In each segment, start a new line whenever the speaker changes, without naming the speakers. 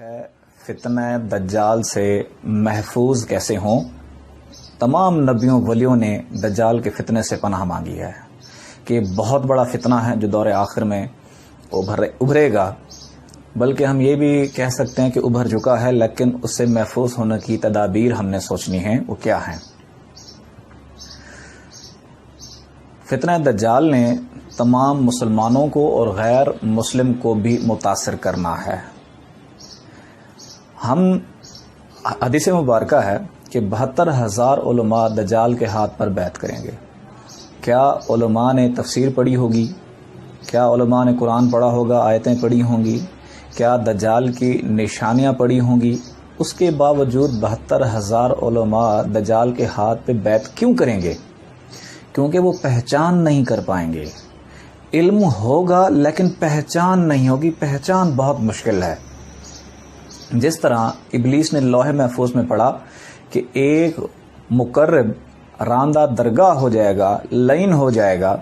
ہے فتنہ دجال سے محفوظ کیسے ہوں۔ تمام نبیوں ولیوں نے دجال کے فتنے سے پناہ مانگی ہے کہ بہت بڑا فتنہ ہے جو دور آخر میں ابھرے گا، بلکہ ہم یہ بھی کہہ سکتے ہیں کہ ابھر چکا ہے، لیکن اس سے محفوظ ہونے کی تدابیر ہم نے سوچنی ہے۔ وہ کیا ہیں؟ فتنہ دجال نے تمام مسلمانوں کو اور غیر مسلم کو بھی متاثر کرنا ہے۔ ہم حدیث مبارکہ ہے کہ 72,000 علماء دجال کے ہاتھ پر بیعت کریں گے۔ کیا علماء نے تفسیر پڑھی ہوگی؟ کیا علماء نے قرآن پڑھا ہوگا، آیتیں پڑھی ہوں گی؟ کیا دجال کی نشانیاں پڑھی ہوں گی؟ اس کے باوجود 72,000 علماء دجال کے ہاتھ پہ بیعت کیوں کریں گے؟ کیونکہ وہ پہچان نہیں کر پائیں گے۔ علم ہوگا لیکن پہچان نہیں ہوگی، پہچان بہت مشکل ہے۔ جس طرح ابلیس نے لوح محفوظ میں پڑھا کہ ایک مقرب راندہ درگاہ ہو جائے گا، لعین ہو جائے گا۔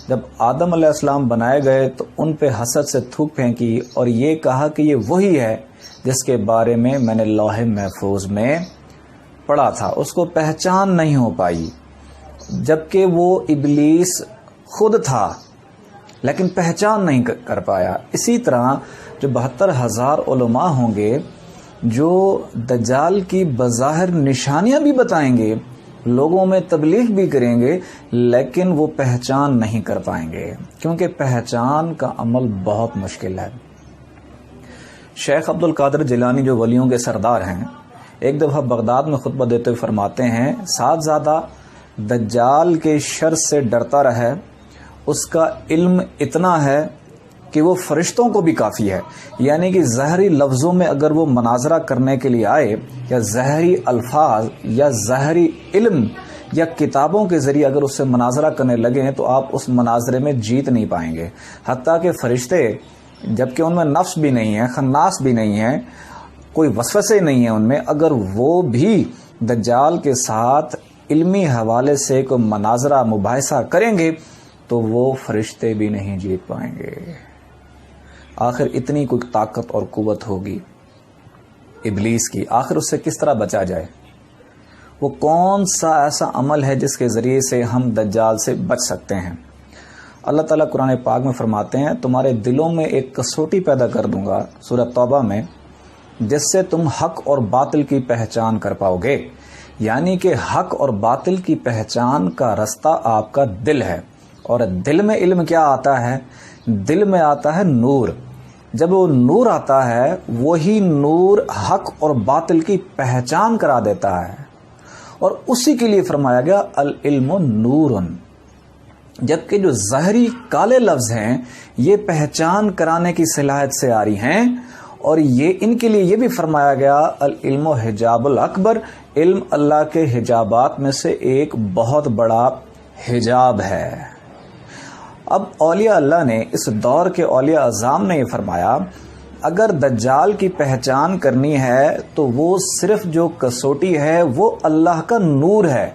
جب آدم علیہ السلام بنائے گئے تو ان پہ حسد سے تھوک پھینکی اور یہ کہا کہ یہ وہی ہے جس کے بارے میں نے لوح محفوظ میں پڑھا تھا۔ اس کو پہچان نہیں ہو پائی، جبکہ وہ ابلیس خود تھا لیکن پہچان نہیں کر پایا۔ اسی طرح جو 72,000 علماء ہوں گے جو دجال کی بظاہر نشانیاں بھی بتائیں گے، لوگوں میں تبلیغ بھی کریں گے، لیکن وہ پہچان نہیں کر پائیں گے، کیونکہ پہچان کا عمل بہت مشکل ہے۔ شیخ عبد القادر جیلانی جو ولیوں کے سردار ہیں، ایک دفعہ بغداد میں خطبہ دیتے ہوئے فرماتے ہیں، صاحبزادہ دجال کے شر سے ڈرتا رہے، اس کا علم اتنا ہے کہ وہ فرشتوں کو بھی کافی ہے۔ یعنی کہ ظاہری لفظوں میں اگر وہ مناظرہ کرنے کے لیے آئے، یا ظاہری الفاظ یا ظاہری علم یا کتابوں کے ذریعے اگر اس سے مناظرہ کرنے لگیں تو آپ اس مناظرے میں جیت نہیں پائیں گے۔ حتیٰ کہ فرشتے، جبکہ ان میں نفس بھی نہیں ہے، خناس بھی نہیں ہے، کوئی وسوسے نہیں ہیں ان میں، اگر وہ بھی دجال کے ساتھ علمی حوالے سے کوئی مناظرہ مباحثہ کریں گے تو وہ فرشتے بھی نہیں جیت پائیں گے۔ آخر اتنی کوئی طاقت اور قوت ہوگی ابلیس کی، آخر اس سے کس طرح بچا جائے؟ وہ کون سا ایسا عمل ہے جس کے ذریعے سے ہم دجال سے بچ سکتے ہیں؟ اللہ تعالیٰ قرآن پاک میں فرماتے ہیں، تمہارے دلوں میں ایک کسوٹی پیدا کر دوں گا، سورہ توبہ میں، جس سے تم حق اور باطل کی پہچان کر پاؤ گے۔ یعنی کہ حق اور باطل کی پہچان کا رستہ آپ کا دل ہے، اور دل میں علم کیا آتا ہے؟ دل میں آتا ہے نور۔ جب وہ نور آتا ہے، وہی نور حق اور باطل کی پہچان کرا دیتا ہے، اور اسی کے لیے فرمایا گیا العلم نور۔ جبکہ جو ظاہری کالے لفظ ہیں یہ پہچان کرانے کی صلاحیت سے آ رہی ہیں، اور یہ ان کے لیے یہ بھی فرمایا گیا العلم حجاب الاکبر، علم اللہ کے حجابات میں سے ایک بہت بڑا حجاب ہے۔ اب اولیاء اللہ نے، اس دور کے اولیاء اعظام نے یہ فرمایا، اگر دجال کی پہچان کرنی ہے تو وہ صرف جو کسوٹی ہے وہ اللہ کا نور ہے۔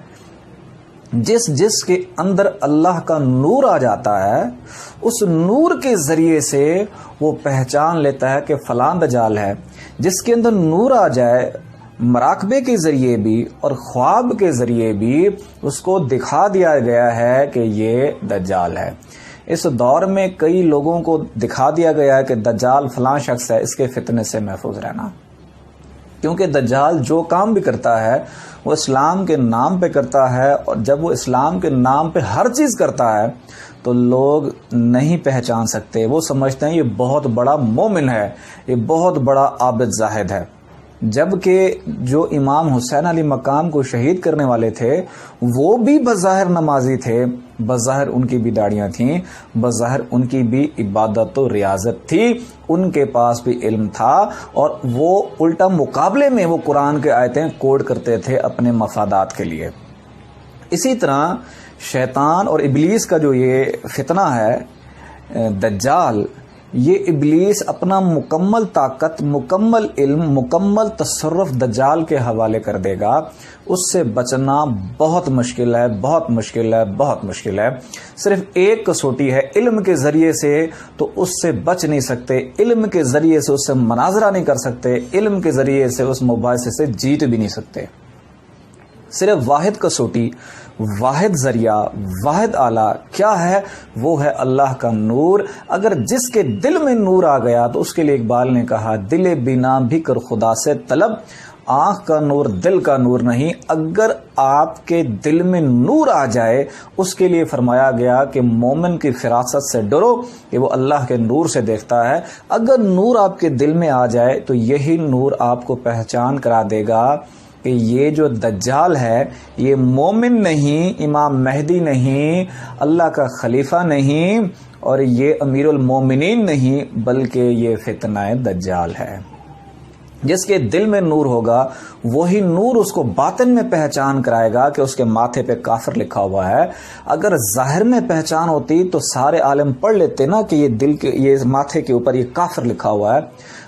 جس کے اندر اللہ کا نور آ جاتا ہے، اس نور کے ذریعے سے وہ پہچان لیتا ہے کہ فلاں دجال ہے۔ جس کے اندر نور آ جائے، مراقبے کے ذریعے بھی اور خواب کے ذریعے بھی اس کو دکھا دیا گیا ہے کہ یہ دجال ہے۔ اس دور میں کئی لوگوں کو دکھا دیا گیا ہے کہ دجال فلاں شخص ہے، اس کے فتنے سے محفوظ رہنا، کیونکہ دجال جو کام بھی کرتا ہے وہ اسلام کے نام پہ کرتا ہے، اور جب وہ اسلام کے نام پہ ہر چیز کرتا ہے تو لوگ نہیں پہچان سکتے، وہ سمجھتے ہیں یہ بہت بڑا مومن ہے، یہ بہت بڑا عابد زاہد ہے۔ جبکہ جو امام حسین علی مقام کو شہید کرنے والے تھے وہ بھی بظاہر نمازی تھے، بظاہر ان کی بھی داڑیاں تھیں، بظاہر ان کی بھی عبادت و ریاضت تھی، ان کے پاس بھی علم تھا، اور وہ الٹا مقابلے میں وہ قرآن کے آیتیں کوٹ کرتے تھے اپنے مفادات کے لیے۔ اسی طرح شیطان اور ابلیس کا جو یہ فتنہ ہے دجال، یہ ابلیس اپنا مکمل طاقت، مکمل علم، مکمل تصرف دجال کے حوالے کر دے گا. اس سے بچنا بہت مشکل ہے، بہت مشکل ہے، بہت مشکل ہے. صرف ایک کسوٹی ہے، علم کے ذریعے سے تو اس سے بچ نہیں سکتے، علم کے ذریعے سے اس سے مناظرہ نہیں کر سکتے، علم کے ذریعے سے اس مباحثے سے جیت بھی نہیں سکتے. صرف واحد کسوٹی، واحد ذریعہ، واحد آلہ کیا ہے؟ وہ ہے اللہ کا نور. اگر جس کے دل میں نور آ گیا تو اس کے لیے اقبال نے کہا دل بینا بھی کر خدا سے طلب. آنکھ کا نور دل کا نور نہیں، اگر آپ کے دل میں نور آ جائے اس کے لیے فرمایا گیا کہ مومن کی فراست سے ڈرو کہ وہ اللہ کے نور سے دیکھتا ہے. اگر نور آپ کے دل میں آ جائے تو یہی نور آپ کو پہچان کرا دے گا کہ یہ جو دجال ہے یہ مومن نہیں، امام مہدی نہیں، اللہ کا خلیفہ نہیں، اور یہ امیر المومنین نہیں، بلکہ یہ فتنہ دجال ہے. جس کے دل میں نور ہوگا وہی نور اس کو باطن میں پہچان کرائے گا کہ اس کے ماتھے پہ کافر لکھا ہوا ہے. اگر ظاہر میں پہچان ہوتی تو سارے عالم پڑھ لیتے نا کہ یہ ماتھے کے اوپر یہ کافر لکھا ہوا ہے.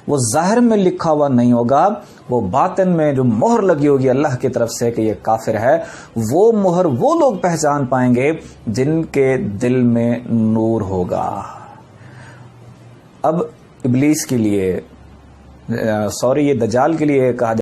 وہ ظاہر میں لکھا ہوا نہیں ہوگا، وہ باطن میں جو مہر لگی ہوگی اللہ کی طرف سے کہ یہ کافر ہے، وہ مہر وہ لوگ پہچان پائیں گے جن کے دل میں نور ہوگا. اب ابلیس کے لیے یہ دجال کے لیے کہا